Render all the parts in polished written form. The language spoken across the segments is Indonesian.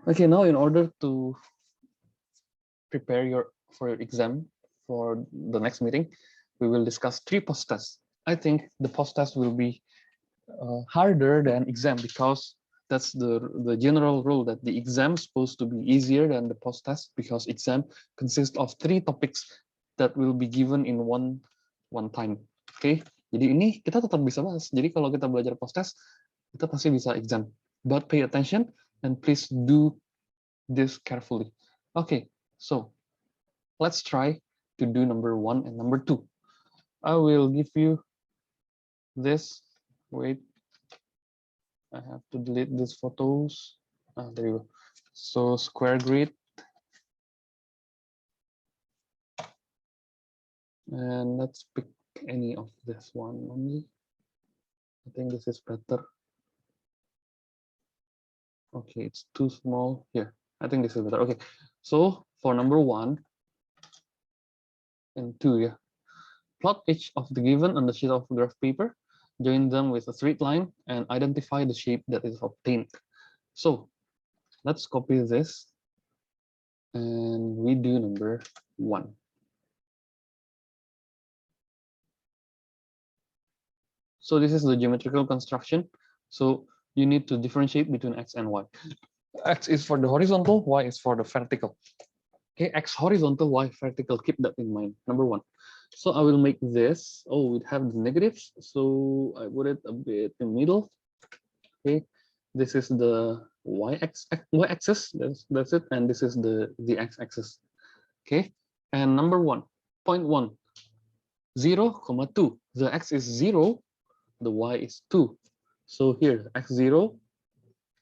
Okay, now in order to prepare for your exam for the next meeting, we will discuss 3 post tests. I think the post test will be harder than exam because that's the general rule that the exam is supposed to be easier than the post test because exam consists of 3 topics that will be given in one time. Okay, jadi ini kita tetap bisa bahas. Jadi kalau kita belajar post test, kita pasti bisa exam. But pay attention and please do this carefully. Okay, so let's try to do number 1 and number 2. I will give you this. Wait, I have to delete these photos. There you go. So square grid. And let's pick any of this one only. I think this is better. Okay, it's too small here. I think this is better. Okay, so for number 1 and 2, yeah. Plot each of the given on the sheet of graph paper, join them with a straight line, and identify the shape that is obtained. So let's copy this, and we do number 1. So this is the geometrical construction. So you need to differentiate between x and y. X is for the horizontal, y is for the vertical. Okay, x horizontal, y vertical. Keep that in mind. Number 1. So I will make this. Oh, it have the negatives. So I put it a bit in the middle. Okay, this is the y-axis. That's it. And this is the x-axis. Okay, and number 1, point 1, 0, 2. The x is 0. The y is 2. So here, x0,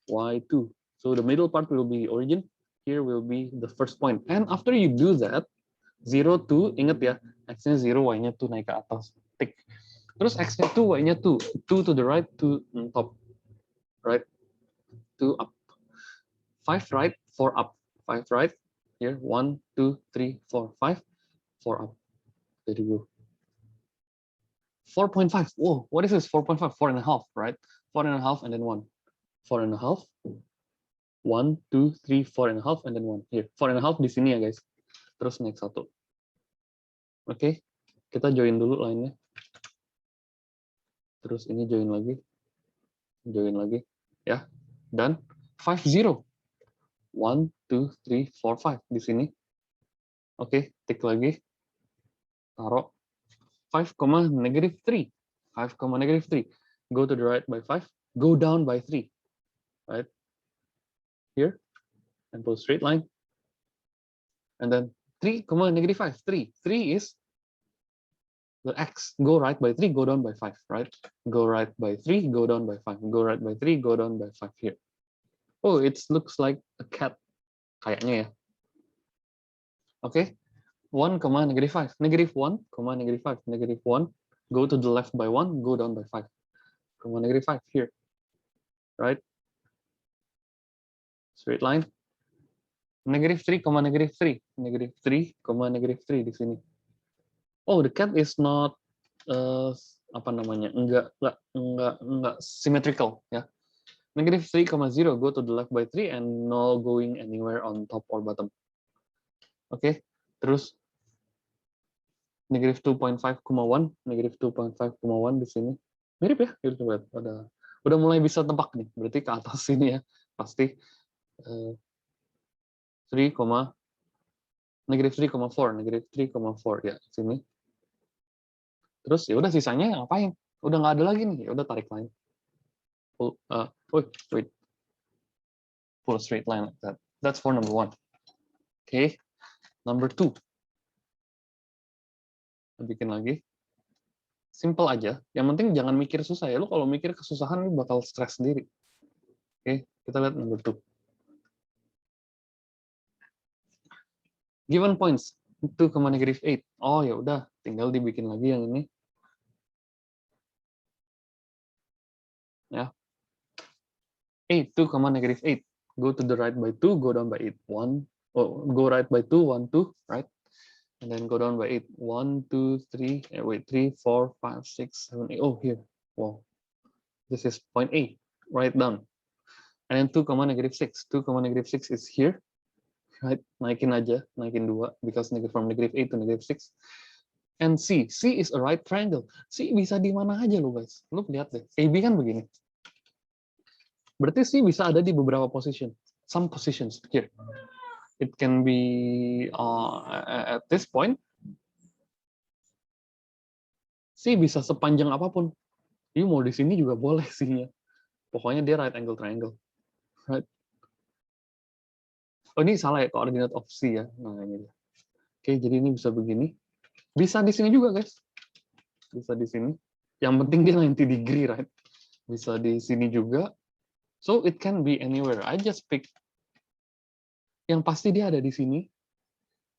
y2. So the middle part will be origin. Here will be the first point. And after you do that, 0, 2, ingat ya, x-nya 0, y-nya 2 naik ke atas. Tick. Terus x-nya 2, y-nya 2. 2 to the right, 2 on top. Right? 2 up. 5 right, 4 up. 5 right. Here, 1, 2, 3, 4, 5. 4 up. There you go. 4.5. Whoa, what is this? 4.5, 4.5, right? 4.5 and then 1. 4.5. 1, 2, 3, 4.5 and then 1. Here, 4.5 di sini ya guys. Terus naik 1. Oke, kita join dulu lainnya. Terus ini join lagi. Join lagi. Ya, dan 5, 0. 1, 2, 3, 4, 5 di sini. Oke, tik lagi. Taruh 5, negative 3. 5, negative 3. Go to the right by 5. Go down by 3. Right? Here. And pull straight line. And then 3, negative 5. 3. 3 is the x. Go right by 3, go down by 5. Right? Go right by 3, go down by 5. Go right by 3, go down by 5 here. Oh, it looks like a cat. Kayaknya ya. Okay. 1, negative 5. Negative 1, negative 5. Negative 1. Go to the left by 1, go down by 5. Negative 5 here. Right? Straight line. Negative 3, negative 3. Negative 3, negative 3 di sini. Oh, the cat is not apa namanya? Enggak symmetrical ya. Negative 3, 0, go to the left by 3 and no going anywhere on top or bottom. Oke. Terus negative 2.5,1, negative 2.5,1 di sini. Mirip ya, udah mulai bisa tebak nih. Berarti ke atas sini ya, pasti 3, negative 3,4, negative 3,4 ya sini. Terus ya udah sisanya ngapain? Udah nggak ada lagi nih, ya udah tarik line. Wait. Pull a straight line like that. That's for number 1. Okay, number 2. Bikin lagi. Simple aja. Yang penting jangan mikir susah ya. Lu kalau mikir kesusahan lu bakal stres sendiri. Oke, kita lihat number 2. Given points 2, negative 8. Oh ya udah, tinggal dibikin lagi yang ini. Ya. 8, 2, negative 8. Go to the right by 2, go down by 8. 1. Oh, go right by 2, 1, 2, right? And then go down by 8. 1, 2, 3, 3, 4, 5, 6, 7, 8. Oh, here. Wow. This is point A. Write down. And then 2, -6. 2, -6 is here. Right? Naikin aja, naikin 2 because from -8 to -6. And C is a right triangle. C bisa di mana aja lo guys. Lu lihat deh. AB kan begini. Berarti C bisa ada di beberapa position. Some positions here. It can be at this point. C bisa sepanjang apapun. You mau di sini juga boleh C-nya. Pokoknya dia right angle triangle. Right? Oh ini salah ya, coordinate of C ya. Nah ini. Oke, jadi ini bisa begini. Bisa di sini juga guys. Bisa di sini. Yang penting dia 90 degree, right? Bisa di sini juga. So it can be anywhere. I just pick. Yang pasti dia ada di sini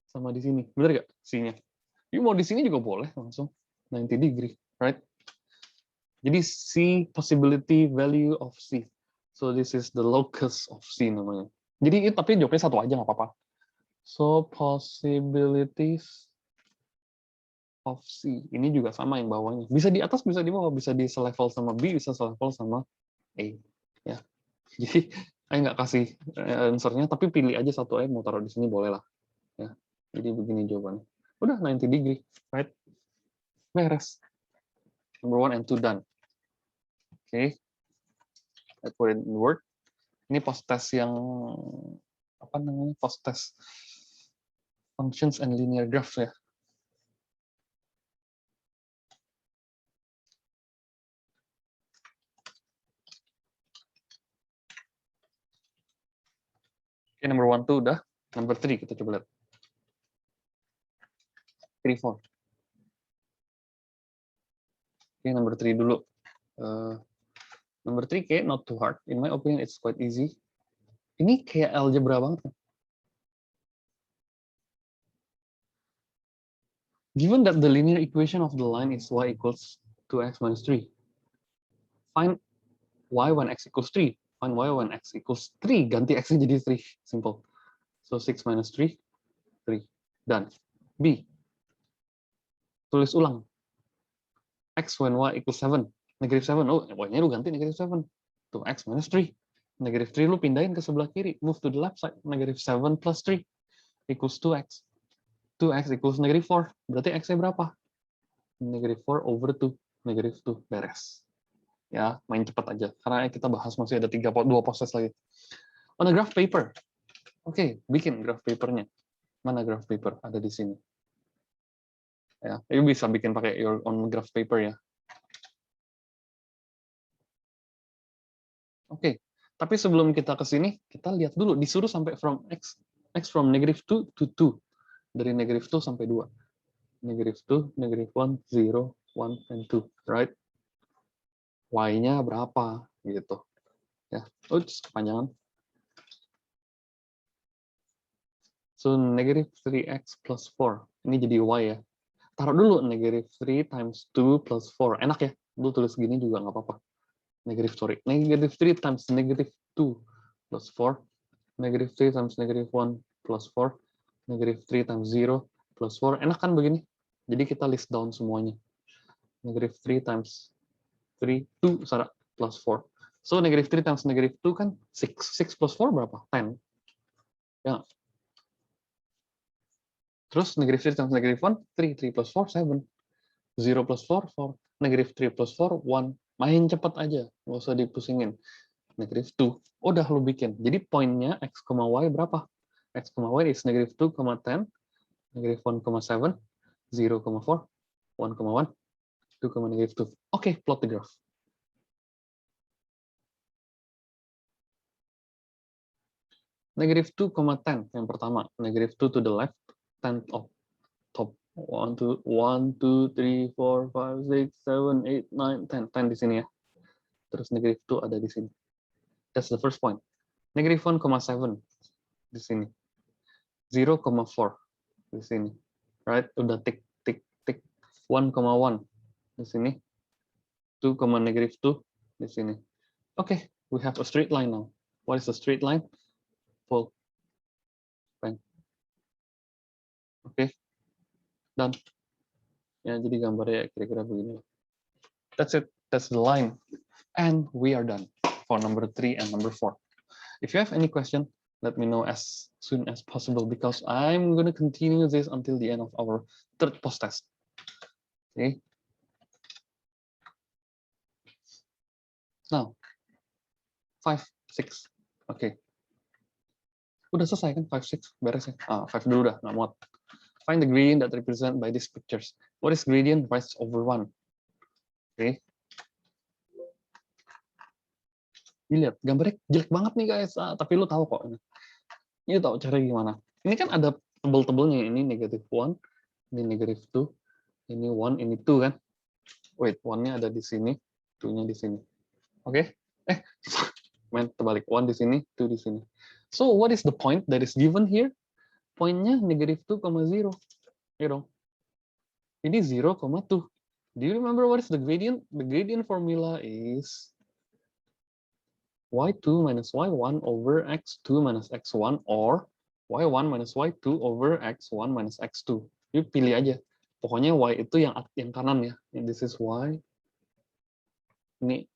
sama di sini. Bener gak C-nya? You mau di sini juga boleh langsung 90 degree, right? Jadi C possibility value of C. So this is the locus of C namanya. Jadi tapi jawabnya satu aja nggak apa-apa. So possibilities of C. Ini juga sama yang bawahnya. Bisa di atas, bisa di bawah, bisa di selevel sama B, bisa selevel sama A. Ya. Jadi saya nggak kasih answernya, tapi pilih aja satu aja, mau taruh di sini boleh lah. Ya. Jadi begini jawabannya. Udah 90 degree, right? Beres. Number 1 and 2 done. Oke. I put it in Word. Ini post test yang apa namanya? Post test functions and linear graphs ya. Oke, number 1 tuh udah. Number 3 kita coba lihat. 3, 4. Oke, number 3 dulu. Number 3 kayak not too hard. In my opinion, it's quite easy. Ini kayak algebra banget. Given that the linear equation of the line is y equals 2x minus 3, find y when x equals 3. Find y when x equals 3. Ganti x-nya jadi 3. Simple. So 6 minus 3, 3. Done. B. Tulis ulang. X when y equals 7. Negative 7. Oh, y-nya lu ganti negative 7. Tuh, x minus 3. Negative 3 lu pindahin ke sebelah kiri. Move to the left side. Negative 7 plus 3 equals 2x. 2x equals negative 4. Berarti x-nya berapa? Negative 4 over 2. Negative 2. Beres. Ya, main cepat aja. Karena kita bahas masih ada 2 proses lagi. On a graph paper. Oke, bikin graph papernya. Mana graph paper? Ada di sini. Ya, you bisa bikin pakai your own graph paper ya. Oke, tapi sebelum kita ke sini, kita lihat dulu, disuruh sampai from x from negative 2 to 2. Dari negative 2 sampai 2. Negative 2, negative 1, 0, 1, and 2. Right? Y-nya berapa? Gitu. Ya, oops, kepanjangan. So, negative 3x plus 4. Ini jadi y ya. Taruh dulu negative 3 times 2 plus 4. Enak ya? Lu tulis gini juga nggak apa-apa. Negative 3 times negative 2 plus 4, negative 3 times negative 1 plus 4, negative 3 times 0 plus 4. Enak kan begini? Jadi kita list down semuanya. Negative 3 times 3, 2 plus 4. So negative 3 times negative 2 kan 6. 6 plus 4 berapa? 10. Ya. Terus negative 3 times negative 1, 3. 3 plus 4, 7. 0 plus 4, 4. Negative 3 plus 4, 1. Main cepat aja, nggak usah dipusingin. Negative 2, udah lu bikin. Jadi poinnya x, y berapa? X, y is negative 2, 10, negative 1, 7, 0, 4, 1, 1, 2, negative 2. Oke, plot the graph. Negative 2, 10 yang pertama. Negative 2 to the left, 10 of top. 1, 2, 3, 4, 5, 6, 7, 8, 9, 10. 10 di sini ya. Terus negative 2 ada di sini. That's the first point. Negative 1, 7 di sini. 0, 4 di sini. Right? Udah tick, tick, tick. 1, 1 di sini. 2, negative 2 di sini. Okay, we have a straight line now. What is a straight line? Full. Bang. Okay. Done. Ya, jadi gambarnya kira-kira begini. That's it. That's the line. And we are done for number 3 and number 4. If you have any question, let me know as soon as possible because I'm going to continue this until the end of our third post test. Okay. Now, 5, 6. Okay. Udah selesai kan? 5, 6. Beres ya? 5 dulu udah, nggak muat. Find the gradient that represented by these pictures. What is gradient? Rise over 1. Okay. Dilihat, gambarnya jelek banget nih guys. Tapi lu tahu kok. Ini tahu cara gimana. Ini kan ada tebel-tebelnya. Ini negative 1, ini negative 2, ini 1, ini 2 kan. Wait, 1-nya ada di sini, 2-nya di sini. Oke. Main terbalik. 1 di sini, 2 di sini. So, what is the point that is given here? Poinnya negative 2, 0. Ya dong. Ini 0, 2. Do you remember what is the gradient? The gradient formula is y2 minus y1 over x2 minus x1 or y1 minus y2 over x1 minus x2. Yuk pilih aja. Pokoknya y itu yang kanan ya. This is y. Ini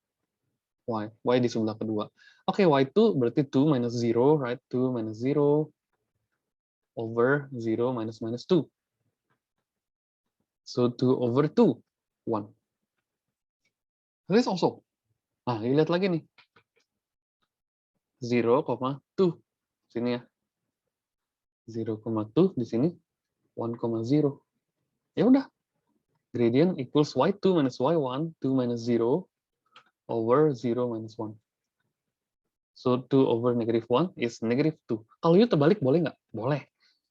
y. Y di sebelah kedua. Oke, y2 berarti 2 minus 0, right? 2 minus 0 over 0 minus minus 2. So 2 over 2, 1. This also. Nah, lihat lagi nih. 0, 2. Sini ya. 0,2 di sini. 1,0. Ya udah. Gradient equals y2 minus y1, 2 minus 0 over 0 minus 1. So 2 over negative 1 is negative 2. Kalau itu terbalik boleh nggak? Boleh.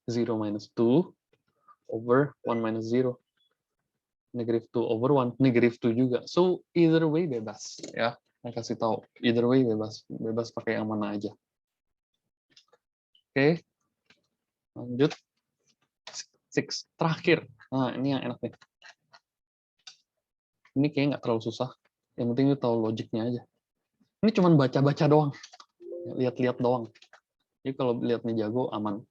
0 minus 2 over 1 minus 0. Negative 2 over 1, negative 2 juga. So either way bebas ya. Saya kasih tahu, either way bebas. Bebas pakai yang mana aja. Oke. Lanjut. 6 terakhir. Nah, ini yang enak nih. Ini kayaknya nggak terlalu susah. Yang penting lu tahu logiknya aja. Ini cuma baca-baca doang. Lihat-lihat doang. Jadi kalau lihatnya jago, aman.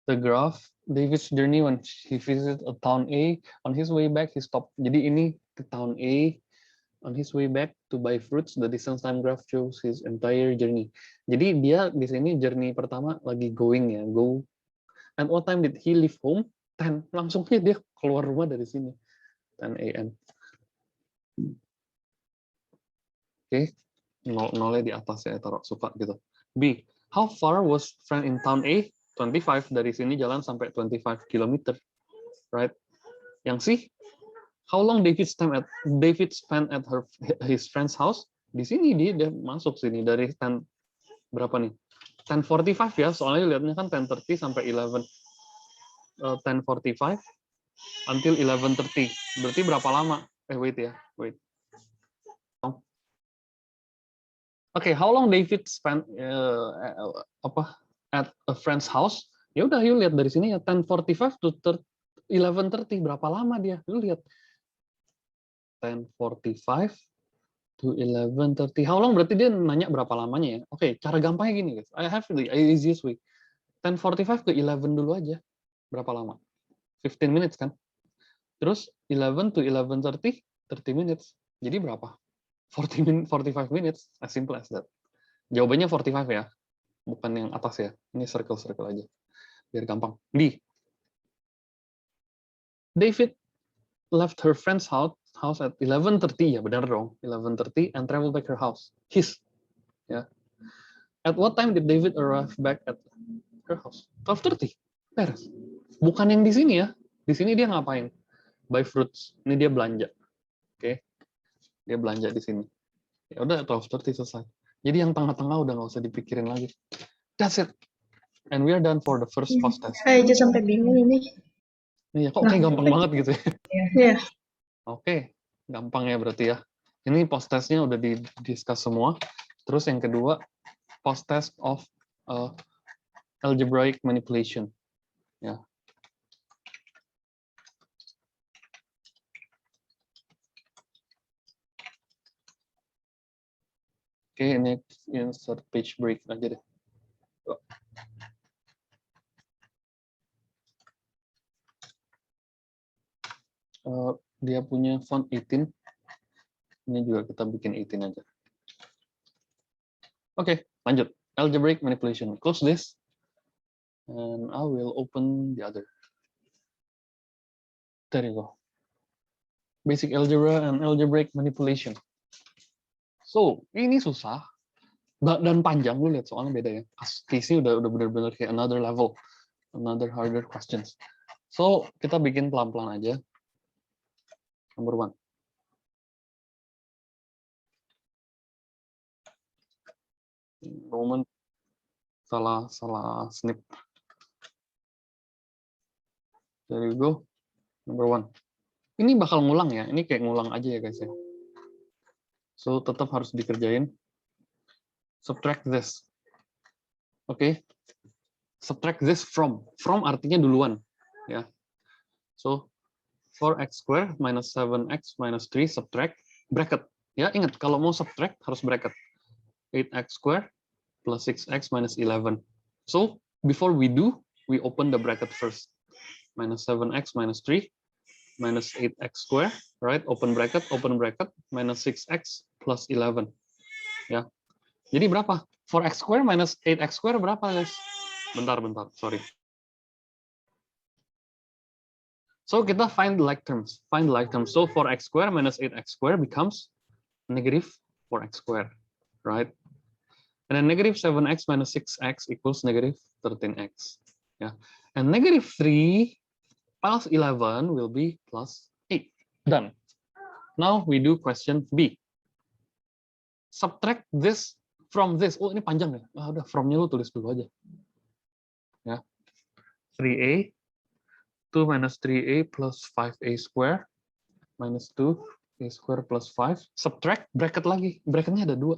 The graph, David's journey when he visited a town A. On his way back, he stopped. Jadi ini ke town A. On his way back to buy fruits, the distance time graph shows his entire journey. Jadi dia di sini journey pertama lagi going ya, go. And what time did he leave home? 10. Langsungnya dia keluar rumah dari sini. 10 a.m. Oke. Nolnya di atas ya, taruh suka gitu. B. How far was friend in town A? 25. Dari sini jalan sampai 25 km. Right? Yang C. How long David spent at his friend's house? Di sini dia masuk sini dari 10 berapa nih? 10:45 ya, soalnya lihatnya kan 10:30 sampai 11. 10:45 until 11:30. Berarti berapa lama? Wait ya, wait. Oke, how long David spent at a friend's house? Ya udah, yuk lihat dari sini ya, 10:45 to 11:30. Berapa lama dia? Yuk lihat. 10:45 to 11:30. How long berarti dia nanya berapa lamanya ya? Oke, cara gampangnya gini guys. I have the easiest way. 10:45 ke 11 dulu aja. Berapa lama? 15 minutes kan? Terus 11 to 11:30, 30 minutes. Jadi berapa? 45 minutes. As simple as that. Jawabannya 45 ya. Bukan yang atas ya. Ini circle-circle aja. Biar gampang. D. David left her friend's house at 11:30. Ya benar dong. 11:30 and travel back her house. His. Ya. At what time did David arrive back at her house? 12:30. Beres. Bukan yang di sini ya. Di sini dia ngapain? Buy fruits. Ini dia belanja. Oke. Dia belanja di sini. Ya udah 12:30 selesai. Jadi yang tengah-tengah udah nggak usah dipikirin lagi. That's it. And we are done for the first post test. Saya aja sampai bingung ini. Iya, kok kayak gampang banget gitu ya. Iya. Oke, gampang ya berarti ya. Ini post testnya udah di-discuss semua. Terus yang kedua, post test of algebraic manipulation. Ya. Oke, ini insert page break aja deh. Dia punya font 18. Ini juga kita bikin 18 aja. Oke, lanjut. algebraic manipulation. Close this, and I will open the other. There you go. Basic algebra and algebraic manipulation. So, ini susah dan panjang, lu lihat soalnya beda ya. Case-nya udah benar-benar kayak another level, another harder questions. So, kita bikin pelan-pelan aja. Number 1. Moment, salah snip. There you go. Number 1. Ini bakal ngulang ya. Ini kayak ngulang aja ya guys ya. So, tetap harus dikerjain. Subtract this. Oke. Subtract this from. From artinya duluan. Ya. So, 4x squared minus 7x minus 3 subtract bracket. Ya, ingat kalau mau subtract harus bracket. 8x squared plus 6x minus 11. So, before we do, we open the bracket first. Minus 7x minus 3 minus 8x squared, right? Open bracket, minus 6x plus 11. Ya. Jadi berapa? 4x squared minus 8x squared berapa, guys? Bentar, sorry. So, kita find the like terms. So, 4x squared minus 8x squared becomes negative 4x squared, right? And then negative 7x minus 6x equals negative 13x. Yeah. And negative 3 plus 11 will be plus 8. Done. Now we do question B. Subtract this from this. Oh, ini panjang ya. Ah, udah, from-nya lu tulis dulu aja. Ya. 3a, 2 minus 3a plus 5a square minus 2a square plus 5. Subtract, bracket lagi. Bracketnya ada 2.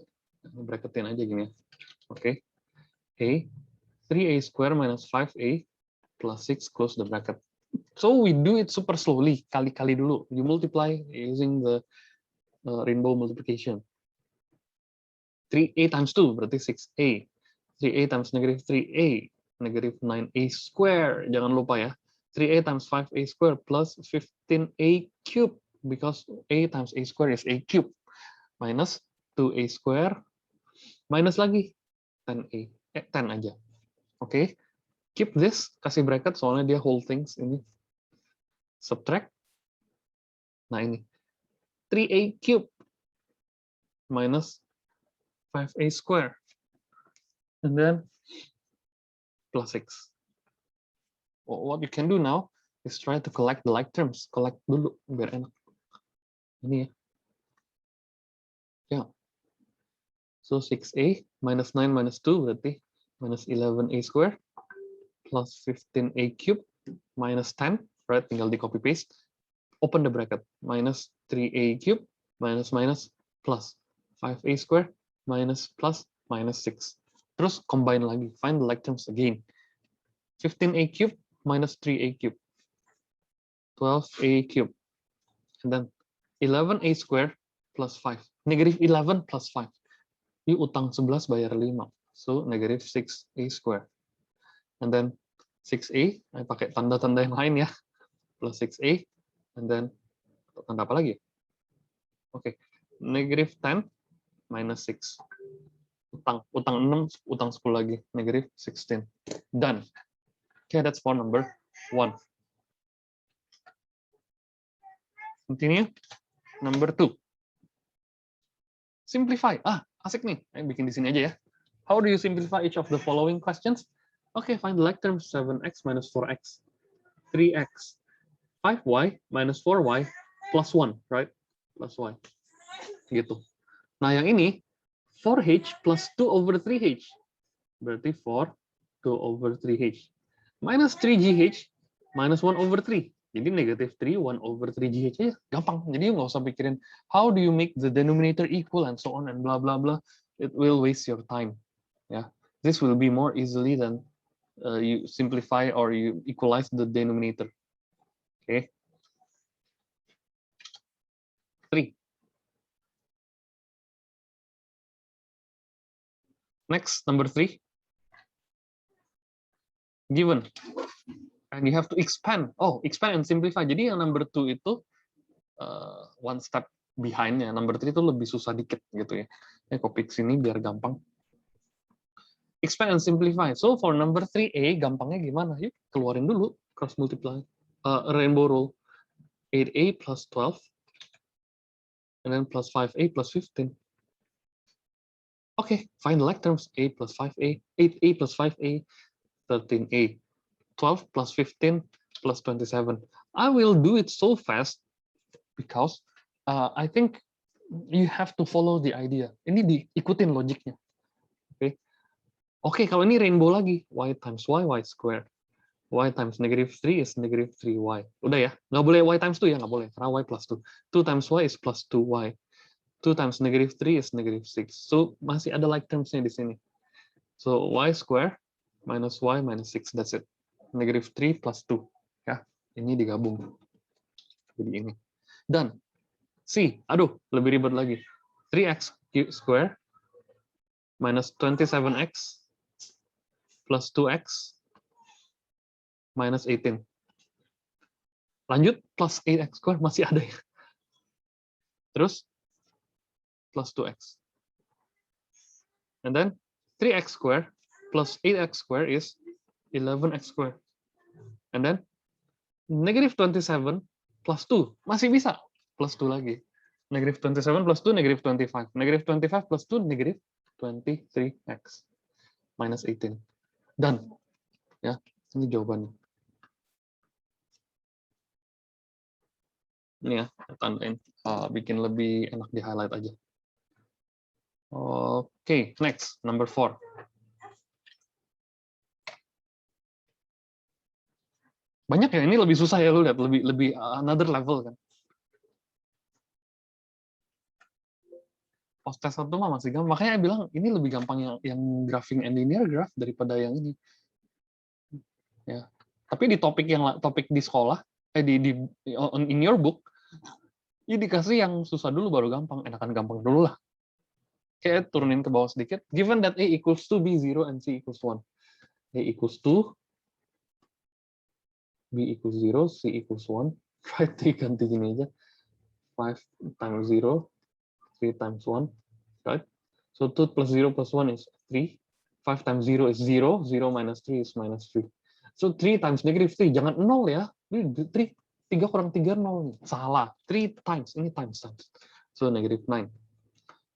Bracketin aja gini ya. Oke. A, 3a square minus 5a plus 6, close the bracket. So we do it super slowly, kali-kali dulu. You multiply using the rainbow multiplication. 3a times 2 berarti 6a. 3a times negative 3a, negative 9a square. Jangan lupa ya. 3a times 5a square plus 15a cube, because a times a square is a cube. Minus 2a square, minus lagi 10a. 10 aja. Oke. Keep this, kasih bracket soalnya dia whole things ini. Subtract. Nah ini. 3a cube minus 5a square. And then plus 6. What you can do now is try to collect the like terms. Collect dulu, biar enak. Ini ya. Ya. So 6a minus 9 minus 2 berarti minus 11a square plus 15a cube minus 10, right? Tinggal di copy paste. Open the bracket. Minus 3a cube minus plus 5a square minus plus minus 6. Terus combine lagi. Find the like terms again. 15a cube minus 3a cube. 12a cube. And then 11a square plus 5. Negative 11 plus 5. Ini utang 11 bayar 5. So negative 6a square. And then 6a, pakai tanda-tanda yang lain ya. Plus 6a. And then tanda apa lagi? Oke. Negative 10 minus 6. Utang 6, utang 10 lagi. Negative 16. Done. Okay, that's for number 1. Continue. Number 2. Simplify. Asik nih. Bikin di sini aja ya. How do you simplify each of the following questions? Okay, find the like terms 7x minus 4x, 3x, 5y minus 4y plus 1, right? Plus y. Gitu. Nah, yang ini 4h plus 2 over 3h. Berarti 4, 2 over 3h. Minus 3gh minus 1 over 3. Jadi negative 3, 1 over 3gh aja. Gampang. Jadi nggak usah pikirin how do you make the denominator equal and so on and blah, blah, blah. It will waste your time. Yeah. This will be more easily than you simplify or you equalize the denominator. Okay. 3. Next, number 3. Given. And you have to expand. Oh, expand and simplify. Jadi yang number 2 itu one step behind-nya. Number 3 itu lebih susah dikit gitu ya. Copy ke sini biar gampang. expand and simplify. So for number 3A, gampangnya gimana? Yuk, keluarin dulu cross multiply. Rainbow rule. 8A plus 12, and then plus 5A plus 15. Okay, find the like terms. A plus 5A, 8A plus 5A, 13A. 12 plus 15 plus 27. I will do it so fast because I think you have to follow the idea. Ini diikutin logiknya. Oke. Oke, kalau ini rainbow lagi. Y times y squared. Y times negative 3 is negative 3y. Udah ya, nggak boleh y times 2 ya, nggak boleh, karena y plus 2. 2 times y is plus 2y. 2 times negative 3 is negative 6. So, masih ada like terms-nya di sini. So, y square minus y minus 6, that's it. Negative 3 plus 2. Ya, ini digabung. Jadi ini. Dan, C, aduh, lebih ribet lagi. 3x square minus 27x plus 2x minus 18. Lanjut, plus 8x square masih ada ya. Terus, plus 2x. And then, 3x square plus 8x square is 11x square. And then, negative 27 plus 2. Masih bisa. Plus 2 lagi. Negative 27 plus 2, negative 25. Negative 25 plus 2, negative 23x. Minus 18. Done. Ya, ini jawabannya. Ini ya, tandain. Bikin lebih enak di highlight aja. Oke, next, number 4. Banyak ya, ini lebih susah ya, lu lihat, lebih another level kan. Post-test 1 mah masih gampang, makanya saya bilang ini lebih gampang yang graphing and linear graph daripada yang ini. Ya. Tapi di topik di sekolah, in your book, ya dikasih yang susah dulu baru gampang, enakan gampang dulu lah. Kayak turunin ke bawah sedikit. Given that A equals 2, B 0, and C equals 1. A equals 2, B equals 0, C equals 1. Right, ganti gini aja. 5 times 0, 3 times 1. Right? So 2 plus 0 plus 1 is 3. 5 times 0 is 0. 0 minus 3 is minus 3. So 3 times negative 3. Jangan 0 ya. 3 kurang 3, 0. Salah. 3 times. Ini times. So negative 9.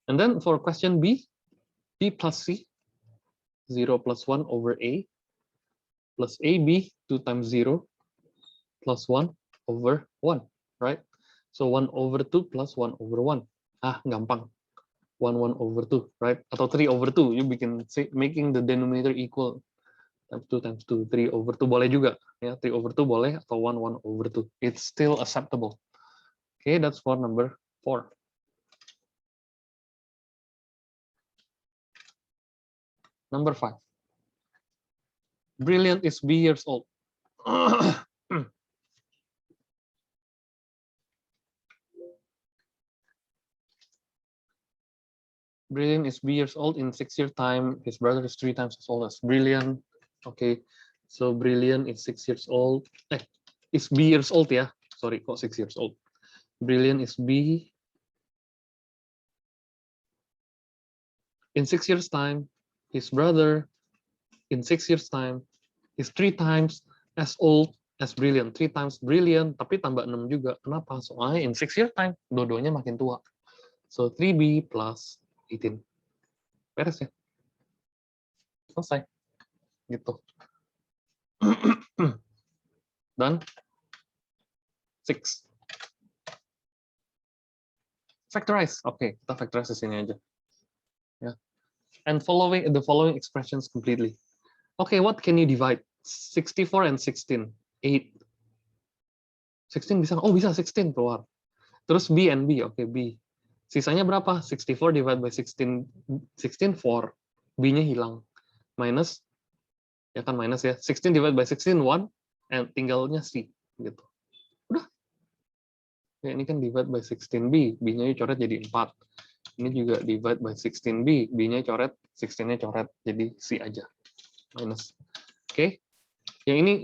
And then for question B, B plus C, 0 plus 1 over A, plus AB, 2 times 0, plus 1 over 1, right? So 1 over 2 plus 1 over 1. Ah, gampang. 1 over 2, right? Atau 3 over 2, you bikin making the denominator equal. Times 2, 3 over 2 boleh juga. Ya, 3 over 2 boleh, atau 1 over 2. It's still acceptable. Okay, that's for number 4. Number 5. Brilliant is B years old. Brilliant is B years old. In 6 years time, his brother is 3 times as old as Brilliant. Okay, so Brilliant is 6 years old. Is B years old ya? Sorry, kok 6 years old. Brilliant is B. In 6 years time, his brother in 6 years time is 3 times as old as Brilliant. 3 times Brilliant, tapi tambah 6 juga. Kenapa? Soalnya in 6 years time, dua-duanya makin tua. So 3B plus 18. Beres ya? Selesai. Gitu. Dan 6. Factorize. Oke, kita factorize di sini aja. Ya. And following the following expressions completely. Okay, what can you divide? 64 and 16. 8. 16 bisa? Oh, bisa 16 keluar. Terus B and B. Oke, B. Sisanya berapa? 64 divided by 16. 16, 4. B-nya hilang. Minus. Ya kan minus ya. 16 divided by 16, 1. And tinggalnya C. Gitu. Udah. Ya, ini kan divide by 16B. B-nya coret jadi 4. Ini juga divide by 16B. B-nya coret, 16-nya coret. Jadi C aja. Minus. Oke. Yang ini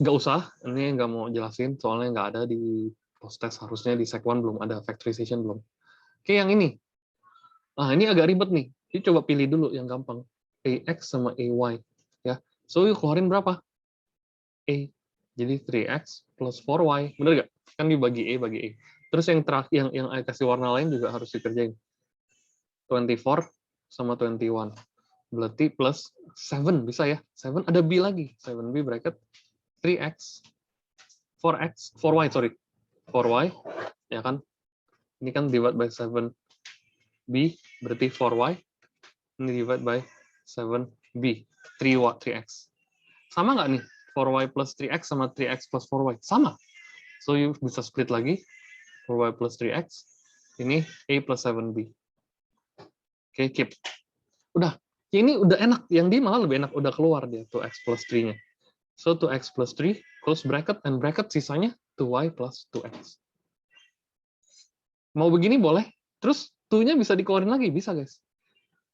nggak usah. Ini nggak mau jelasin. Soalnya nggak ada di post-test. Harusnya di sec 1 belum ada. Factorization belum. Oke, yang ini. Nah, ini agak ribet nih. Jadi coba pilih dulu yang gampang. AX sama AY. Ya. So, yuk keluarin berapa? A. Jadi 3X plus 4Y. Bener nggak? Kan dibagi A bagi A. Terus yang terakhir, yang kasih warna lain juga harus dikerjain. 24 sama 21. Berarti plus 7 bisa ya. 7 ada B lagi. 7B bracket 3X 4X 4Y sorry. 4Y ya kan. Ini kan divide by 7B berarti 4Y. Ini divide by 7B 3X. Sama nggak nih? 4Y plus 3X sama 3X plus 4Y. Sama. So you bisa split lagi. 4Y plus 3X. Ini A plus 7B. Oke, keep. Udah. Ini udah enak. Yang di malah lebih enak. Udah keluar dia 2X plus 3-nya. So 2X plus 3, close bracket, and bracket sisanya 2Y plus 2X. Mau begini boleh. Terus 2-nya bisa dikeluarin lagi. Bisa, guys.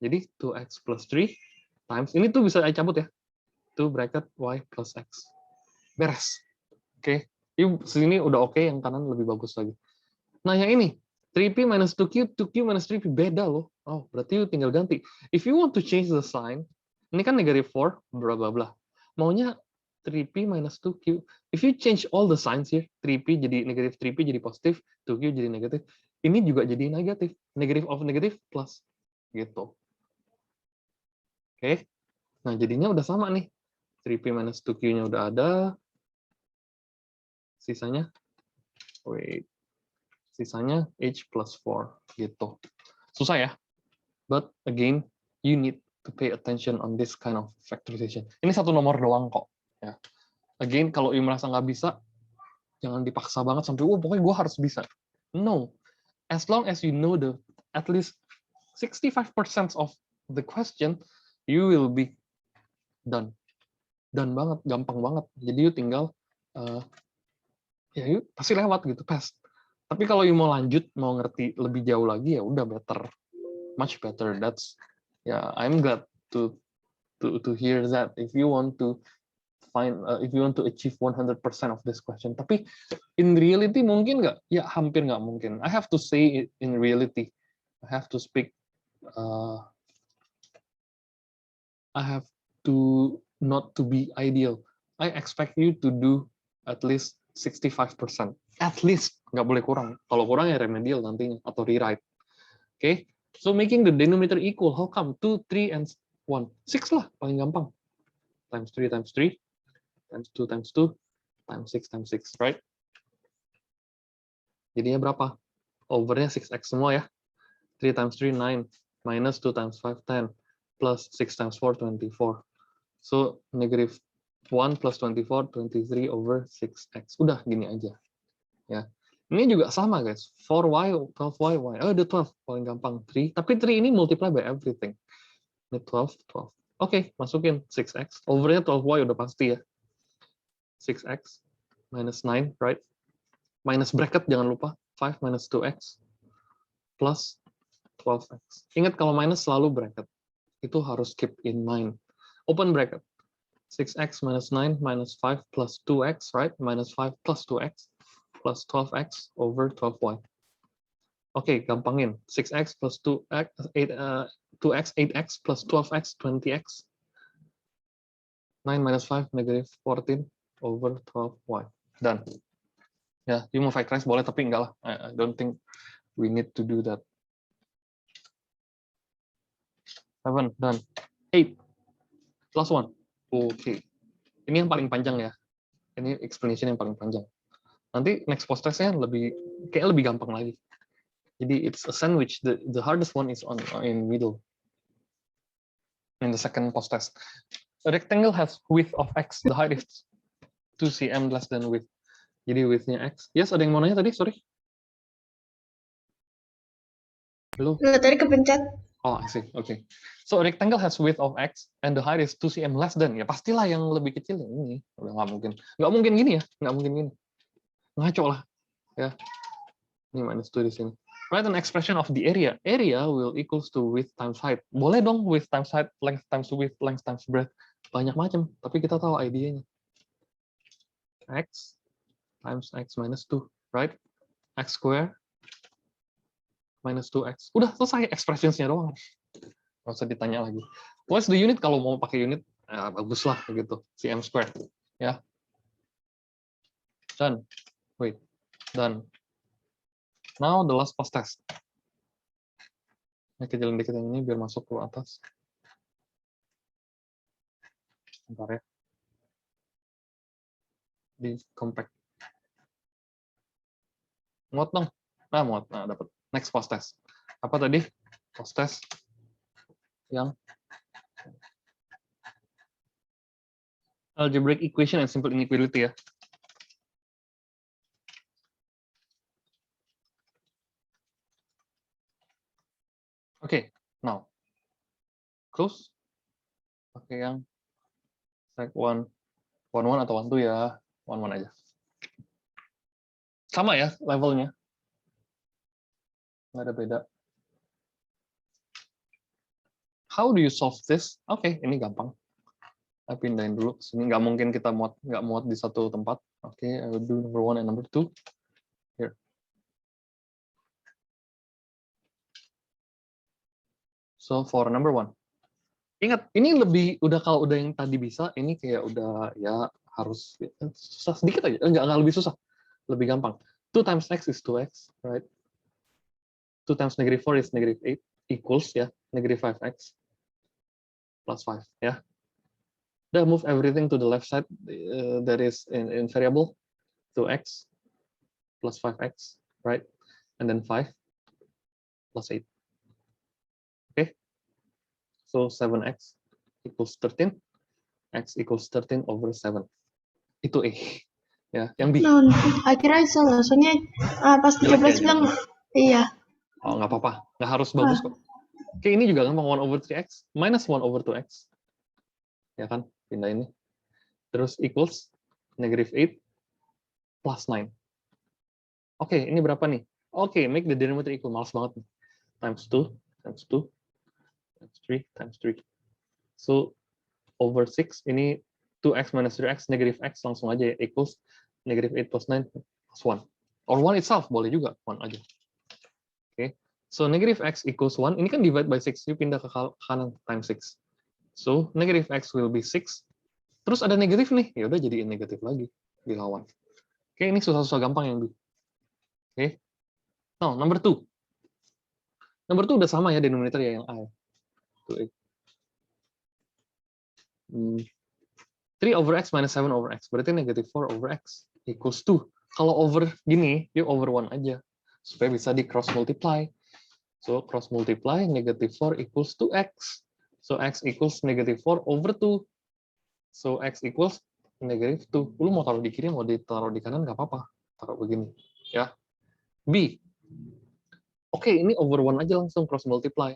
Jadi 2X plus 3 times. Ini tuh bisa cabut ya. 2 bracket Y plus X. Beres. Oke. Ini sini udah oke. Yang kanan lebih bagus lagi. Nah, yang ini. 3P minus 2Q, 2Q minus 3P. Beda loh. Oh, berarti you tinggal ganti. If you want to change the sign, ini kan negative 4, bla bla bla. Maunya 3P minus 2Q. If you change all the signs here, 3P jadi negatif, 3P jadi positif, 2Q jadi negatif. Ini juga jadi negatif. Negative of negative plus. Gitu. Oke. Nah, jadinya udah sama nih. 3P minus 2Q-nya udah ada. Sisanya, wait. Sisanya H plus 4. Gitu. Susah ya? But again, you need to pay attention on this kind of factorization. Ini satu nomor doang kok. Ya. Again, kalau you merasa nggak bisa, jangan dipaksa banget sampai, pokoknya gue harus bisa. No. As long as you know the at least 65% of the question, you will be done. Done banget, gampang banget. Jadi you tinggal, ya you pasti lewat gitu, pass. Tapi kalau you mau lanjut, mau ngerti lebih jauh lagi, ya udah better. Much better. That's, I'm glad to hear that. If you want to if you want to achieve 100% of this question. Tapi in reality mungkin nggak? Ya hampir nggak mungkin. I have to say it in reality. I have to speak. I have to not to be ideal. I expect you to do at least 65%. At least, nggak boleh kurang. Kalau kurang ya remedial nantinya atau rewrite. Okay? So making the denominator equal, how come? 2, 3, and 1. 6 lah, paling gampang. Times 3 times 3, times 2 times 2, times 6 times 6, right? Jadinya berapa? Overnya 6x semua ya. 3 times 3, 9. Minus 2 times 5, 10. Plus 6 times 4, 24. So, negative 1 plus 24, 23 over 6x. Udah, gini aja. Ya. Ini juga sama, guys. 4y, 12y, y. Oh, the 12. Paling gampang. 3. Tapi 3 ini multiply by everything. Ini 12, 12. Oke, masukin 6x. Overnya 12y udah pasti ya. 6x minus 9, right? Minus bracket, jangan lupa. 5 minus 2x plus 12x. Ingat kalau minus selalu bracket. Itu harus keep in mind. Open bracket. 6x minus 9 minus 5 plus 2x, right? Minus 5 plus 2x plus 12x over 12y. Oke, gampangin. 6x plus 2x, 2x, 8x plus 12x, 20x. 9 minus 5, negative 14 over 12y. Done. Ya, you mau factorize boleh, tapi enggak lah. I don't think we need to do that. 7, done. 8, plus 1. Oke. Ini yang paling panjang ya. Ini explanation yang paling panjang. Nanti next post testnya kayak lebih gampang lagi. Jadi it's a sandwich. The hardest one is in middle. In the second post test. A rectangle has width of x. The height is 2 cm less than width. Jadi width-nya x. Yes, ada yang mau nanya tadi? Sorry. Halo? Tadi kepencet. Oh, I see. Okay. So a rectangle has width of x and the height is 2 cm less than. Ya pastilah yang lebih kecil yang ini. Udah nggak mungkin. Nggak mungkin gini ya. Nggak mungkin gini. Ngaco lah. Ya. Ini minus 2 di sini. Write an expression of the area. Area will equals to width times height. Boleh dong width times height, length times width, length times breadth. Banyak macam. Tapi kita tahu idenya. X times x minus 2. Right? X square minus 2x. Udah selesai expressionsnya doang. Nggak usah ditanya lagi. What's the unit? Kalau mau pakai unit, bagus lah gitu. Cm square. Ya. Done. Wait. Done. Now the last post test. Kecilin dikit yang ini biar masuk ke atas. Bentar ya. Di compact. Muat dong. Nah, muat. Nah, dapat. Next post test. Apa tadi? Post test yang algebraic equation and simple inequality ya. Oke, now close. Pakai yang sec 1, 1 atau 1 ya, 1 aja. Sama ya levelnya. Nggak ada beda. How do you solve this? Oke, ini gampang. Saya pindahin dulu. Sini nggak mungkin kita nggak muat di satu tempat. Oke, I will do number 1 and number 2. Here. So for number 1. Ingat, ini lebih kalau udah yang tadi bisa, ini kayak udah ya harus susah sedikit aja. Nggak lebih susah. Lebih gampang. 2 times x is 2x, right? 2 times negative 4 is negative 8 equals ya, negative 5x plus 5 ya. Then move everything to the left side that is in variable 2x plus 5x, right? And then 5 plus 8. Okay? So 7x equals 13. X equals 13 over 7. Itu A. Ya, yang B. No, akhirnya salah. Soalnya pas 13 bilang, iya. Oh, nggak apa-apa. Nggak harus bagus kok. Oke, ini juga gampang. 1 over 3x minus 1 over 2x. Ya kan? Pindah ini. Terus equals negative 8 plus 9. Oke, ini berapa nih? Oke, make the denominator equal. Males banget nih. Times 2, times 2, times 3, times 3. So, over 6, ini 2x minus 3x, negative x, langsung aja ya, equals negative 8 plus 9 plus 1. Or 1 itself, boleh juga, 1 aja. Oke, so negative x equals 1, ini kan divide by 6, you pindah ke kanan, times 6. So, negative x will be 6. Terus ada negatif nih, ya udah jadiin negatif lagi, dilawan. Oke, ini susah-susah gampang yang B. Oke, now number 2. Number 2 udah sama ya denominator ya yang A. 3 over x minus 7 over x. Berarti negative 4 over x equals 2. Kalau over gini, you over 1 aja. Supaya bisa di cross multiply. So, cross multiply, negative 4 equals 2x. So, x equals negative 4 over 2. So, x equals negative 2. Lu mau taruh di kiri, mau ditaruh di kanan, nggak apa-apa. Taruh begini. Ya. B. Oke, ini over 1 aja langsung cross multiply.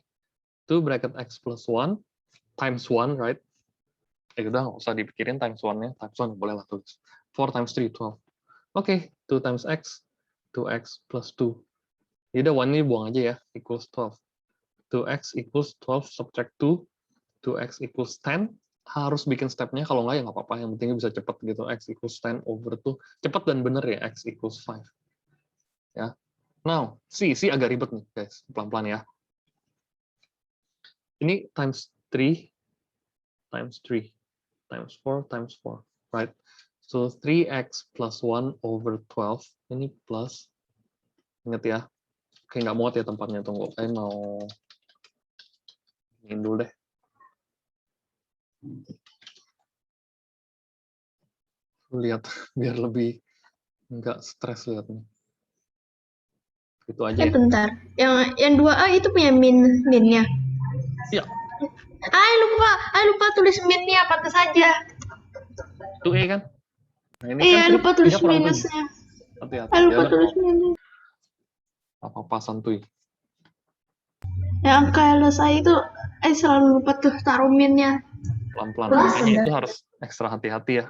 2 bracket x plus 1 times 1, right? Udah nggak usah dipikirin times 1-nya. Times 1 boleh lah tulis. 4 times 3, 12. Oke, 2 times x, 2x plus 2. Jadi udah 1 ini buang aja ya, equals 12. 2x equals 12, subtract 2. 2x equals 10. Harus bikin step-nya, kalau nggak ya nggak apa-apa. Yang penting bisa cepet gitu. X equals 10 over 2. Cepet dan bener ya, x equals 5. Ya. Now, C agak ribet nih guys, pelan-pelan ya. Ini times 3, times 3, times 4, times 4, right? So 3x plus 1 over 12, ini plus, ingat ya, kayak nggak muat ya tempatnya, tunggu, saya mau ingin dulu deh. Lihat, biar lebih nggak stres lihatnya. Itu aja ya. Bentar. Yang 2A itu punya minnya. Iya. Lupa tulis minnya, pantas saja. Itu E kan? Nah, ini Iya, kan lupa tulis 3 kurang 7. minusnya. Hati-hati. Lupa tulis minus. Apa-apa santuy. Yang KLSI itu, selalu lupa tuh taruh minnya. Pelan-pelan. Makanya itu harus ekstra hati-hati ya.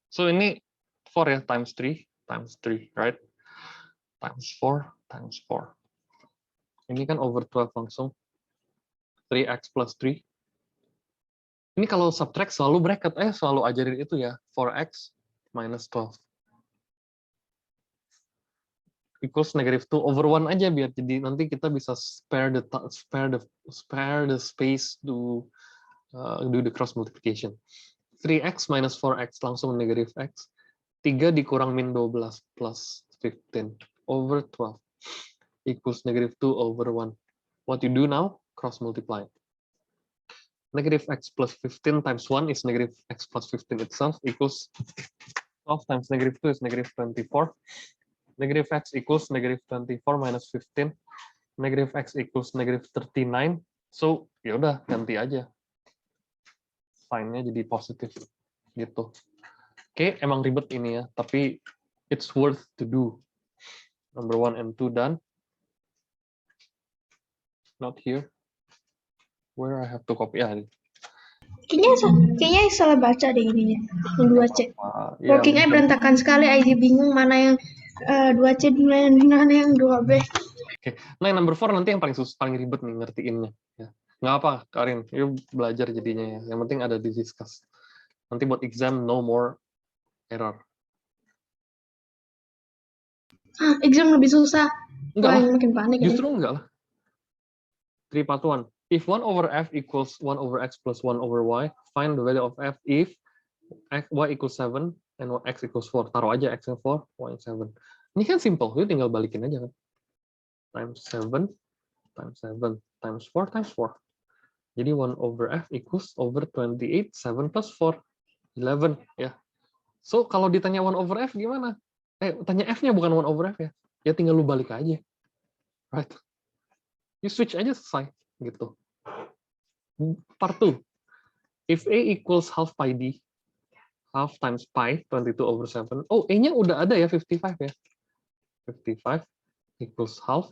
So ini 4 ya, times 3, right? Times 4, times 4. Ini kan over 12 langsung. 3x plus 3. Ini kalau subtract selalu bracket, selalu ajarin itu ya, 4x minus 12. Equals negative 2 over 1 aja, biar jadi nanti kita bisa spare the space to do the cross multiplication. 3x minus 4x langsung negatif x. 3 dikurang min 12 plus 15 over 12 equals negative 2 over 1. What you do now? Cross multiply. Negative x plus 15 times 1 is negative x plus 15 itself equals 12 times negative 2 is negative 24. Negative x equals negative 24 minus 15. Negative x equals negative 39. So, ya udah ganti aja. Sign-nya jadi positif gitu. Oke, emang ribet ini ya, tapi it's worth to do. Number 1 and 2 done. Not here. Where I have to copy. Ya, Kayaknya salah baca deh ininya. Yang 2C. ya, Working-nya berantakan sekali, ID bingung mana yang 2C, mana yang 2B. Oke. Nah, yang number 4 nanti yang paling ribet nih ngertiinnya. Ya. Nggak apa, Karin. Yuk belajar jadinya ya. Yang penting ada di discuss. Nanti buat exam, no more error. Exam lebih susah. Enggak lah. Makin panik. Justru enggak lah. 3 part 1. If 1 over f equals 1 over x plus 1 over y, find the value of f if y equals 7 and x equals 4. Taruh aja x nya 4, y nya 7. Ini kan simple. Lu tinggal balikin aja kan. Times 7 times 7 times 4 times 4. Jadi 1 over f equals over 28, 7 plus 4, 11 ya. So kalau ditanya 1 over f gimana? Tanya f-nya bukan 1 over f ya. Ya tinggal lu balik aja. Right? You switch aja selesai gitu. Part 2. If a equals half pi d, half times pi 22 over 7. Oh, a-nya udah ada ya 55 ya. 55 equals half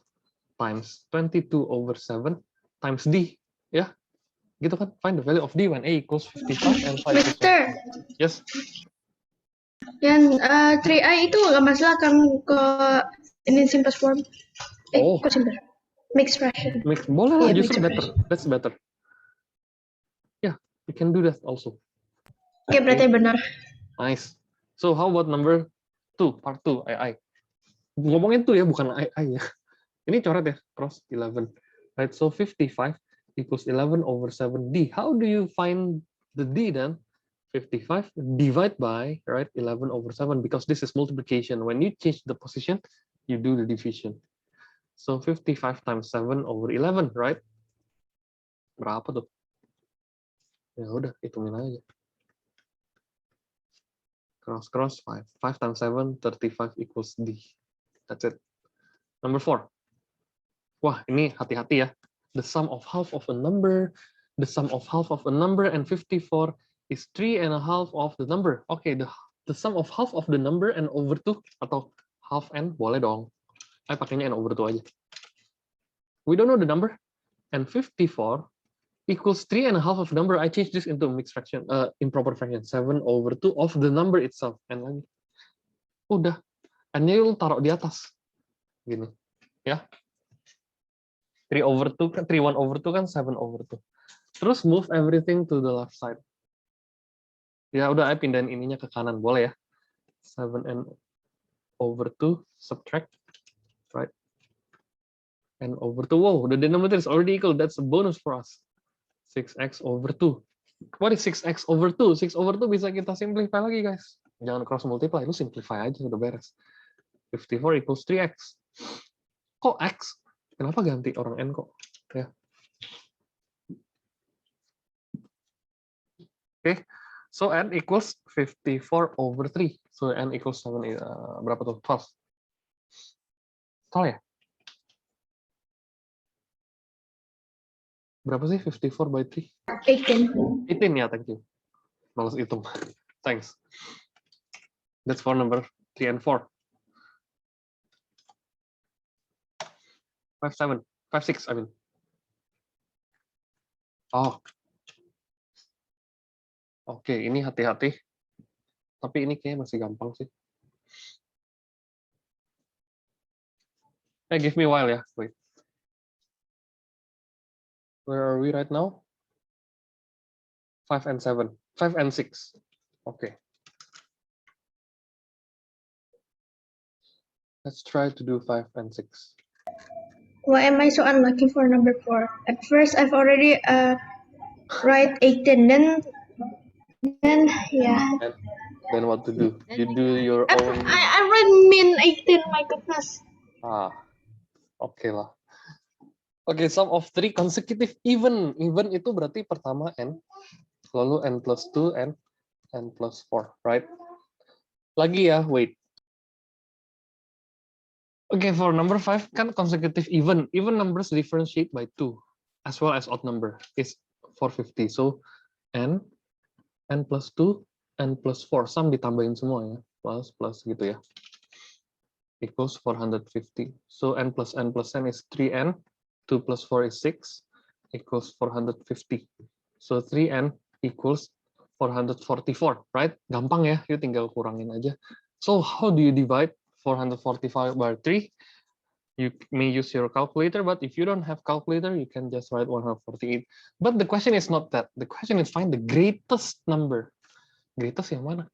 times 22 over 7 times d ya. Gitu kan, find the value of d when a equals 55 and pi equals 1. Yes. Yang 3i itu nggak masalah kan ke ini simplest form. Kok simple? Mixed fraction. Boleh lah, justru better. That's better. Yeah, you can do that also. Oke, berarti benar. Nice. So how about number 2, part 2, I. Ngomongin tuh ya, bukan I ya. Ini coret ya, cross 11. Right, so 55 equals 11 over 7d. How do you find the d then? 55 divide by, right, 11 over 7, because this is multiplication. When you change the position, you do the division. So 55 times 7 over 11, right? Berapa tuh? Ya udah, hitungin aja. Cross 5. 5 times 7, 35 equals d. That's it. Number 4. Wah, ini hati-hati ya. The sum of half of a number, the sum of half of a number and 54 is 3 and a half of the number. Okay, the sum of half of the number and over 2 atau half n boleh dong. Pakainya n over 2 aja. We don't know the number. And 54 equals 3 and a half of number. I change this into mixed fraction, improper fraction. 7 over 2 of the number itself. And lagi. Udah. N-nya lu taruh di atas. Gini. Ya. 3 over 2 kan 3 1 over 2 kan 7 over 2. Terus move everything to the left side. Ya udah, saya pindahin ininya ke kanan, boleh ya. 7n over 2 subtract, right? N over 2. Wow, the denominator is already equal. That's a bonus for us. 6x over 2. What is 6x over 2? 6 over 2 bisa kita simplify lagi, guys. Jangan cross multiply, lu simplify aja, udah beres. 54 equals 3x. Kok x? Kenapa ganti orang n kok? Ya. Oke, so n equals 54 over 3. So n equals 7, berapa tuh? 12. Salah ya? Berapa sih 54 by 3? 18 ya, thank you. Males hitung. Thanks. That's for number 3 and 4. 5, 7. 5, 6, I mean. Oh. Oke, ini hati-hati. Tapi ini kayaknya masih gampang sih. Give me a while ya. Wait. Where are we right now? 5 and 7. 5 and 6. Okay. Let's try to do 5 and 6. Why am I so unlucky for number 4? At first, I've already write 18, then yeah. And then what to do? You do your own. I read min 18, my goodness. Oke lah. Oke, sum of 3 consecutive even. Even itu berarti pertama n, lalu n plus 2, n plus 4, right? Lagi ya, wait. Okay, for number 5 kan consecutive even. Even numbers differentiate by 2 as well as odd number is 450. So n plus 2, n plus 4. Sum ditambahin semua ya. Plus gitu ya. Equals 450. So n plus n is 3n. 2 plus 4 is 6 equals 450. So 3n equals 444, right? Gampang ya, you tinggal kurangin aja. So how do you divide 445 by 3? You may use your calculator, but if you don't have calculator, you can just write 148. But the question is not that. The question is find the greatest number. Greatest yang mana?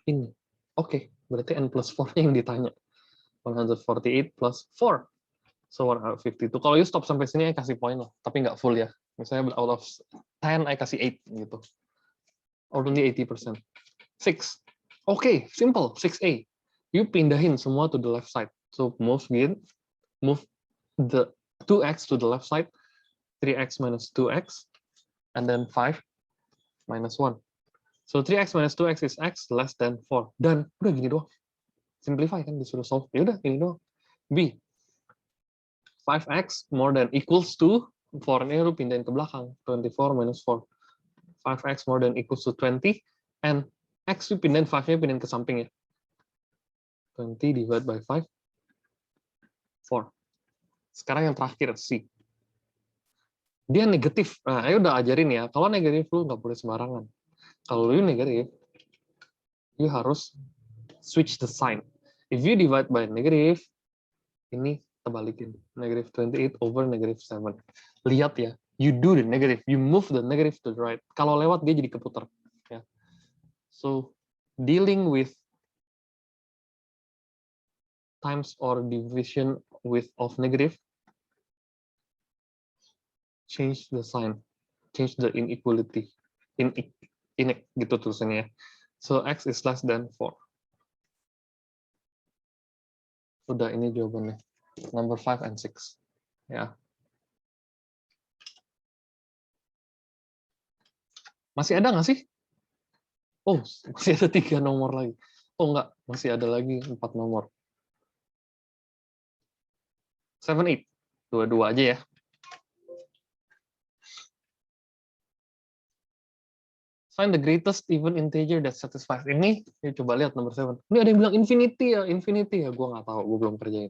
Ini. Oke, berarti n plus 4 yang ditanya. 148 plus 4. So 152. Kalau you stop sampai sini, I kasih poin lah. Tapi nggak full ya. Misalnya out of 10, I kasih 8 gitu. Only 80%. 6. Okay, simple. 6A. You pindahin semua to the left side. So move the 2x to the left side. 3x minus 2x. And then 5 minus 1. So 3x minus 2x is x less than 4. Dan udah gini doang. Simplify kan, disuruh solve. Ya udah gini doang. B. 5x more than equals to 4-nya lu pindahin ke belakang. 24 minus 4. 5x more than equals to 20. And x lu pindahin 5-nya pindahin ke samping ya. 20 divided by 5. 4. Sekarang yang terakhir, C. Dia negatif. Nah, ayo udah ajarin ya. Kalau negatif lu nggak boleh sembarangan. Kalau lu negatif, you harus switch the sign. If you divide by negative, ini terbalikin. Negative 28 over negative 7. Lihat ya, you do the negative, you move the negative to the right. Kalau lewat dia jadi keputar. Ya. So dealing with times or division with of negative, change the sign, change the inequality, in gitu tulisannya. So x is less than 4. Udah, ini jawabannya. Number 5 and 6. Ya. Masih ada nggak sih? Oh, masih ada 3 nomor lagi. Oh enggak, masih ada lagi 4 nomor. 7, 8. Dua-dua aja ya. Find the greatest even integer that satisfies. Ini, coba lihat nomor 7. Ini ada yang bilang infinity ya. Gue nggak tahu, gue belum kerjain.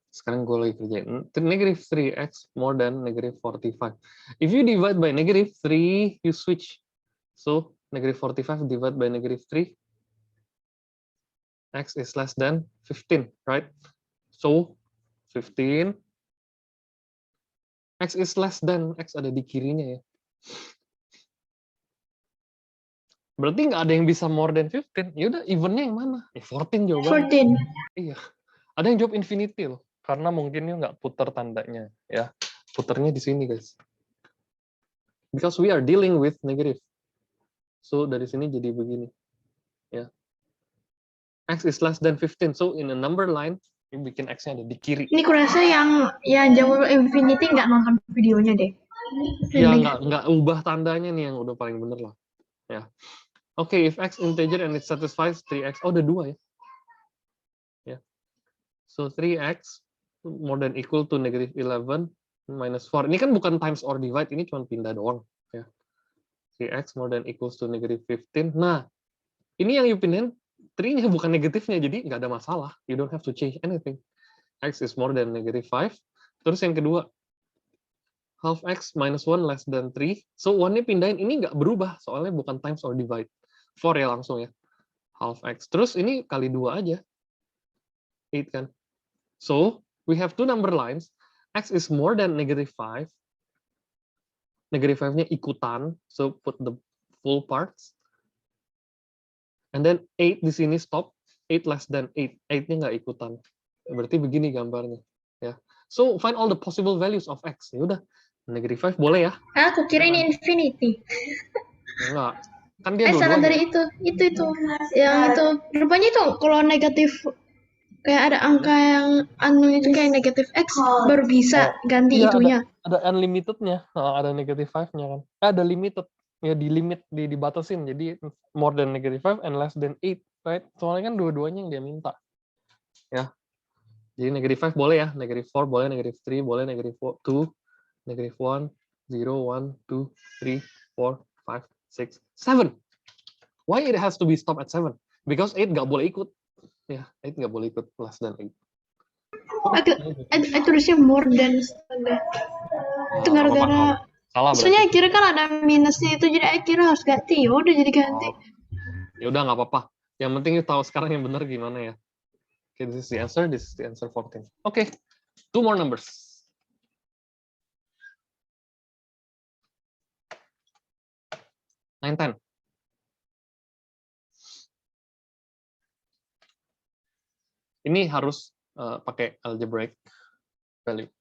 Sekarang gue lagi kerjain. Negative 3x more than negative 45. If you divide by negative 3, you switch. So, negative 45 divided by negative 3. X is less than 15, right? So, 15. X is less than, X ada di kirinya ya. Berarti nggak ada yang bisa more than 15. Yaudah, evennya yang mana? Ya 14 jawabannya. 14. Iya. Ada yang jawab infinity loh. Karena mungkin dia nggak putar tandanya. Ya, putarnya di sini, guys. Because we are dealing with negative. So, dari sini jadi begini. Ya. X is less than 15. So, in a number line, you bikin X-nya ada di kiri. Ini kurasa yang jawab infinity nggak nonton videonya deh. Ya, nggak ubah tandanya nih yang udah paling bener lah. Ya. Oke, if X integer and it satisfies 3X. Oh, ada 2 ya. Ya. So, 3X more than equal to negative 11 minus 4. Ini kan bukan times or divide, ini cuma pindah doang. Ya. 3x more than equals to negative 15. Nah, ini yang you pindahin, 3-nya bukan negatifnya, jadi nggak ada masalah. You don't have to change anything. X is more than negative 5. Terus yang kedua, half x minus 1 less than 3. So, 1-nya pindahin, ini nggak berubah, soalnya bukan times or divide. 4 ya langsung ya. Half x. Terus ini kali 2 aja. 8 kan. So, we have 2 number lines. X is more than negative 5. Negative 5-nya ikutan. So, put the full parts. And then 8 di sini stop. 8 less than 8. 8-nya nggak ikutan. Berarti begini gambarnya. Ya. So, find all the possible values of X. Ya udah. Negative 5 boleh ya? Aku kira ini infinity. Enggak. Kan dia Salah dua-duanya. dari itu. Yang itu. Rupanya itu kalau negatif kayak ada angka yang unknown itu kayak negatif X baru bisa ganti Iya, itunya. ada unlimitednya, ada negative 5-nya kan. Ada limited, ya di limit, dibatasin. Jadi more than negative 5 and less than 8, right? Soalnya kan dua-duanya yang dia minta. Ya. Jadi negative 5 boleh ya, negative 4 boleh, negative 3 boleh, negative 2, negative 1, 0, 1, 2, 3, 4, 5, 6, 7. Why it has to be stop at 7? Because 8 nggak boleh ikut. Ya, 8 nggak boleh ikut less than 8. I tulisnya more than itu Nggak apa-apa. gara-gara Salah berarti. soalnya akhirnya kan ada minusnya itu jadi akhirnya harus ganti. Ya udah jadi ganti. Ya udah nggak apa-apa. Yang penting you tahu sekarang yang benar gimana ya. Okay, this is the answer. This is the answer 14. Okay, 2 more numbers. 9, 10. Ini harus pakai algebraic value.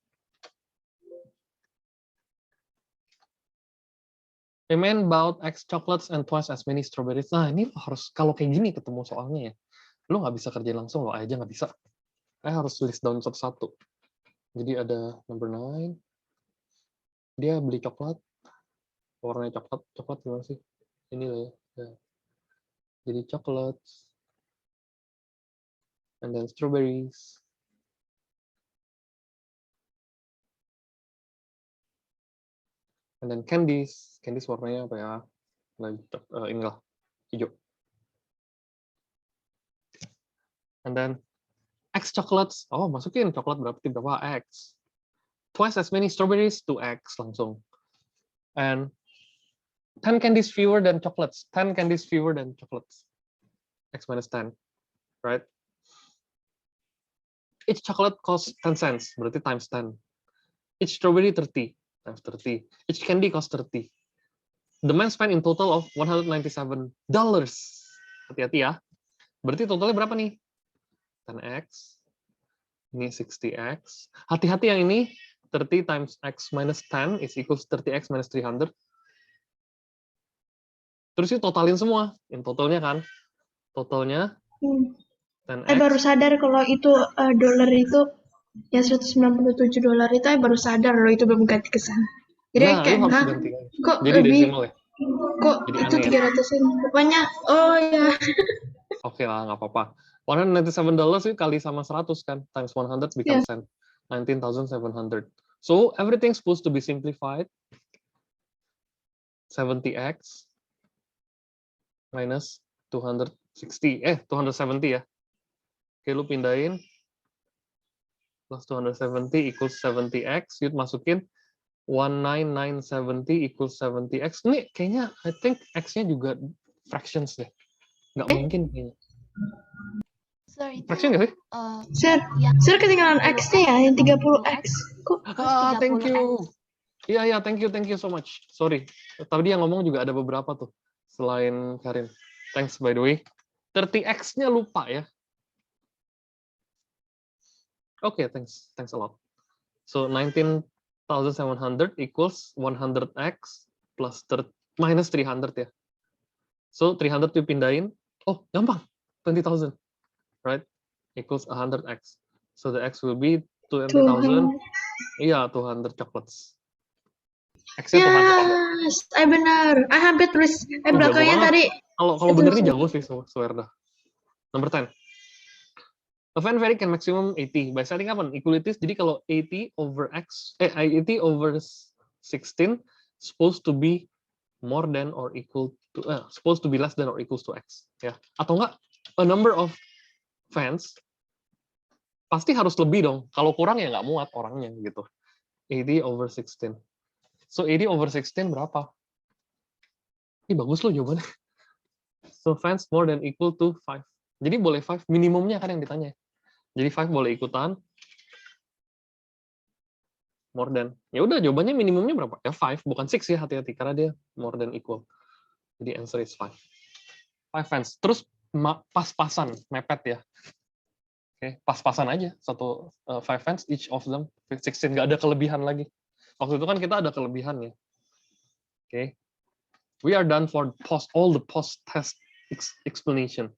A man bought X chocolates and twice as many strawberries. Nah, ini harus, kalau kayak gini ketemu soalnya ya, lo nggak bisa kerjain langsung, lo aja nggak bisa. Harus list down satu-satu. Jadi ada number 9, dia beli coklat, warnanya coklat gimana sih? Ini lah ya. Jadi coklat, and then strawberries. And then candies warnanya apa ya? Inilah, hijau. And then X chocolates, masukin coklat berapa X. Twice as many strawberries, 2X langsung. And 10 candies fewer than chocolates. 10 candies fewer than chocolates. X minus 10, right? Each chocolate costs 10 cents, berarti times 10. Each strawberry 30, times 30. Each candy costs 30. The man spent in total of $197. Hati-hati ya. Berarti totalnya berapa nih? 10X. Ini 60X. Hati-hati yang ini, 30 times X minus 10 is equals 30X minus 300. Terus itu totalin semua. In totalnya kan. Totalnya 10X. Baru sadar kalau itu dolar itu yang $197 itu baru sadar loh itu belum ganti ke sana. Jadi Nah, kayak lu harus ganti. kok Jadi lebih desimal ya? kok Jadi itu aneh ya? 300-in. Pokoknya ya. Oke lah, nggak apa-apa. $197 itu kali sama 100 kan, times 100 becomes 10. 19,700. So everything supposed to be simplified. 70x minus 270 ya. Oke, lu pindahin plus 270 equals 70x. Yuk masukin 19970 equals 70x. Ini kayaknya I think x-nya juga fractions deh. Nggak mungkin kayaknya. Sorry, Fraction nggak sih? Sir ketinggalan X-nya ya, yang 30X. Kok? Thank you. Iya, thank you so much. Sorry, tadi yang ngomong juga ada beberapa tuh, selain Karin. Thanks by the way. 30x-nya lupa ya. Oke, thanks a lot. So 19,700 equals 100x plus minus 300 ya. So 300 dipindahin. Oh, gampang. 20,000, right? Equals 100x. So the x will be 20,000. Iya, 200 chocolates. Yes, benar. Hampir tulis belakangnya tadi. Kalau bener nih jago sih, swear dah. Number 10. A fan vary can maximum 80 by setting up an equalities. Jadi kalau 80 over x, 80 over 16 supposed to be more than or equal to, supposed to be less than or equals to x. Ya, atau enggak a number of fans pasti harus lebih dong. Kalau kurang ya nggak muat orangnya gitu. 80 over 16. So 80 over 16 berapa? Ini bagus loh jawabannya. So fans more than equal to 5. Jadi boleh 5, minimumnya kan yang ditanya. Jadi 5 boleh ikutan. More than. Ya udah jawabannya minimumnya berapa? Ya 5, bukan 6 ya, hati-hati karena dia more than equal. Jadi answer is 5. 5 fans. Terus pas-pasan, mepet ya. Oke, pas-pasan aja. 5 fans each of them 16, nggak ada kelebihan lagi. Waktu itu kan kita ada kelebihan ya. Oke. We are done for all the post test explanation.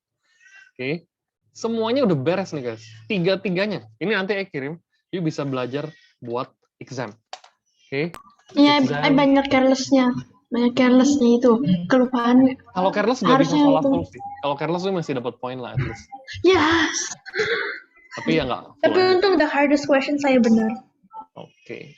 Oke. Semuanya udah beres nih guys. Tiga-tiganya. Ini nanti kirim. You bisa belajar buat exam. Oke. Iya, Exam. banyak carelessnya itu kelupaan. Kalau careless nggak bisa Harusnya salah itu. full sih. Kalau careless lu masih dapat poin lah at least. Yes. Tapi ya nggak full Tapi aja. untung the hardest question saya benar. Oke.